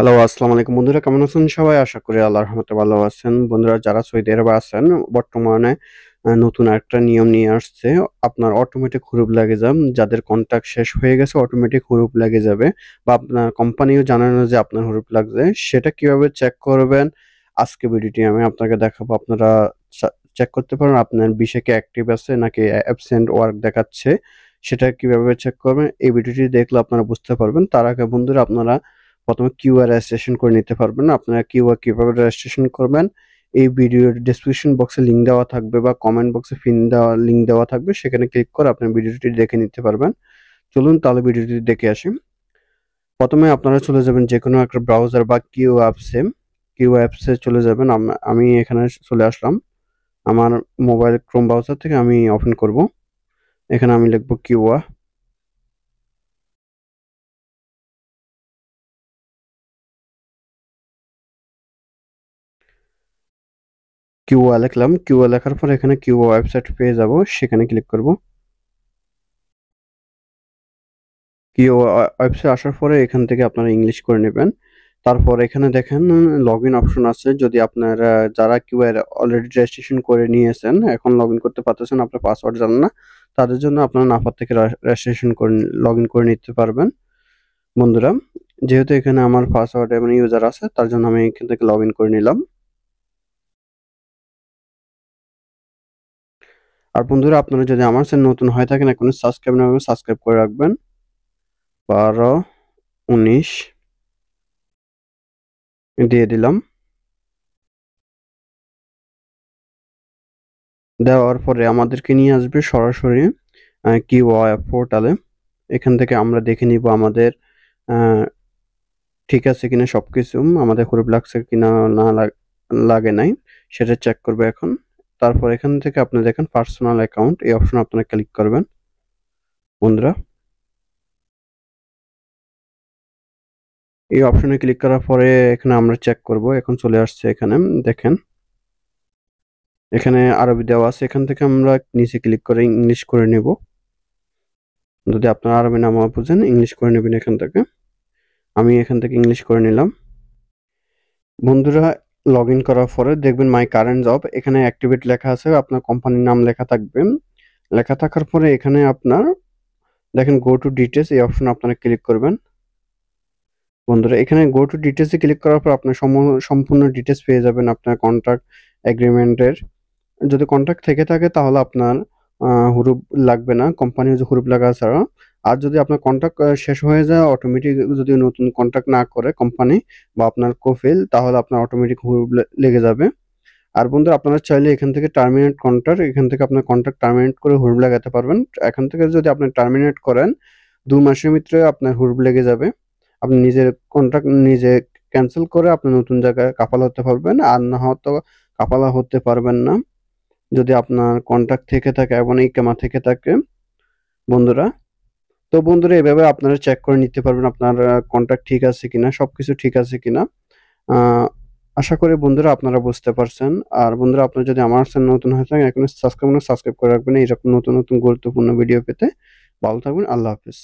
Hello, আসসালামু আলাইকুম বন্ধুরা, কেমন আছেন সবাই? আশা করি আল্লাহর রহমতে ভালো আছেন। বন্ধুরা যারা সৌদি আরবে আছেন, বর্তমানে নতুন আরেকটা নিয়ম নিয়ে আসছে। আপনার অটোমেটিক হুরুপ লাগে যাদের কন্ট্রাক্ট শেষ হয়ে গেছে অটোমেটিক হুরুপ লেগে যাবে বা আপনার কোম্পানিও জানায় না যে আপনার হুরুপ লাগছে। সেটা কিভাবে চেক করবেন? আজকে ভিডিওটি আমি আপনাকে দেখাবো। আপনারা চেক করতে পারেন আপনার বিশে কি অ্যাক্টিভ আছে নাকি অ্যাবসেন্ট ওয়ার্ক দেখাচ্ছে। সেটা কিভাবে চেক করবেন? এই ভিডিওটি দেখলে আপনারা বুঝতে পারবেন। তার আগে বন্ধুরা আপনারা প্রথমে কিউআর রেজিস্ট্রেশন করে নিতে পারবেন। আপনারা কিউআর কিভাবে রেজিস্ট্রেশন করবেন, এই ভিডিওর ডেসক্রিপশন বক্সে লিঙ্ক দেওয়া থাকবে বা কমেন্ট বক্সে লিঙ্ক দেওয়া থাকবে। সেখানে ক্লিক করে আপনি ভিডিওটি দেখে নিতে পারবেন। চলুন তাহলে ভিডিওটি দেখে আসি। প্রথমে আপনারা চলে যাবেন যেকোনো একটা ব্রাউজার বা কিউ অ্যাপসে চলে যাবেন। আমি এখানে চলে আসলাম। আমার মোবাইল ক্রোম ব্রাউজার থেকে আমি ওপেন করব। এখানে আমি লিখব কিউআ লিখলাম। কিউআ লেখার পর এখানে কিউআ ওয়েবসাইট পেয়ে যাব। সেখানে ক্লিক করব। ওয়েবসাইট আসার পরে এখান থেকে আপনারা ইংলিশ করে নেবেন। তারপর এখানে দেখেন লগইন অপশন আছে। যদি আপনারা যারা কিউআর অলরেডি রেজিস্ট্রেশন করে নিয়েছেন, এখন লগইন করতে পারতেছেন, আপনার পাসওয়ার্ড জানেন না, তাদের জন্য আপনারা নাফার থেকে রেজিস্ট্রেশন করে লগইন করে নিতে পারবেন। বন্ধুরা, যেহেতু এখানে আমার পাসওয়ার্ড এবং ইউজার আছে, তার জন্য আমি এখান থেকে লগইন করে নিলাম। আর বন্ধুরা, আপনারা যদি আমার চ্যানেল নতুন হয়ে থাকেন, এখনো সাবস্ক্রাইব না করে সাবস্ক্রাইব করে রাখবেন। 12 19 দিয়ে দিলাম। দেওয়ার পরে আমাদেরকে নিয়ে আসবে সরাসরি কিউআই পোর্টালে। এখান থেকে আমরা দেখে নিব আমাদের ঠিক আছে কিনা সবকিছু, আমাদের হুরুপ লাগছে কিনা না লাগে নাই সেটা চেক করবে এখন। তারপর এখান থেকে আপনি দেখেন পার্সোনাল অ্যাকাউন্ট, এই অপশন আপনারা ক্লিক করবেন। বন্ধুরা, এই অপশনে ক্লিক করার পরে এখানে আমরা চেক করব। এখন চলে আসছে এখানে দেখেন, এখানে আরবি দেওয়া আছে। এখান থেকে আমরা নিচে ক্লিক করে ইংলিশ করে নেব। যদি আপনারা আরবি না বুঝেন ইংলিশ করে নেবেন এখান থেকে। আমি এখান থেকে ইংলিশ করে নিলাম। বন্ধুরা, লগইন করার পরে দেখবেন মাই কারেন্ট জব, এখানে অ্যাক্টিভেট লেখা আছে, আপনার কোম্পানির নাম লেখা থাকবে। লেখা থাকার পরে এখানে আপনার দেখেন গো টু ডিটেলস, এই অপশনে আপনারা ক্লিক করবেন। বন্ধুরা, এখানে গো টু ডিটেলসে ক্লিক করার পর আপনি সম্পূর্ণ ডিটেলস পেয়ে যাবেন আপনার কন্ট্রাক্ট এগ্রিমেন্টের। যদি কন্ট্রাক্ট থেকে থাকে তাহলে আপনার হুরুপ লাগবে না, কোম্পানি হুরুপ লাগা ছাড়া। আর যদি আপনার কন্ট্রাক্ট শেষ হয়ে যায়, অটোমেটিক যদি নতুন কন্ট্রাক্ট না করে কোম্পানি বা আপনার কফিল, তাহলে আপনার অটোমেটিক হুরুপ লেগে যাবে। আর বন্ধুরা, আপনারা চাইলে এখান থেকে টার্মিনেট কন্ট্রাক্ট, এখান থেকে আপনার কন্ট্রাক্ট টার্মিনেট করে হুরুপ লাগাতে পারবেন। এখান থেকে যদি আপনি টার্মিনেট করেন 2 মাসের ভিতরে আপনার হুরুপ লেগে যাবে। আপনি নিজের কন্ট্রাক্ট নিজে ক্যানসেল করে আপনি নতুন জায়গায় কাফালা হতে পারবেন। আর না হয়তো কাফালা হতে পারবেন না যদি আপনার কন্ট্রাক্ট থেকে থাকে এবং ইকামা থেকে থাকে। বন্ধুরা, তো বন্ধুরা, এভাবে আপনারা চেক করে নিতে পারবেন আপনার কন্ট্রাক্ট ঠিক আছে কিনা, সবকিছু ঠিক আছে কিনা। আশা করি বন্ধুরা আপনারা বুঝতে পারছেন। আর বন্ধুরা, আপনারা যদি আমার চ্যানেল নতুন হয়ে থাকেন, এখনো সাবস্ক্রাইব করে রাখবেন এইরকম নতুন নতুন গুরুত্বপূর্ণ ভিডিও পেতে। ভালো থাকবেন। আল্লাহ হাফেজ।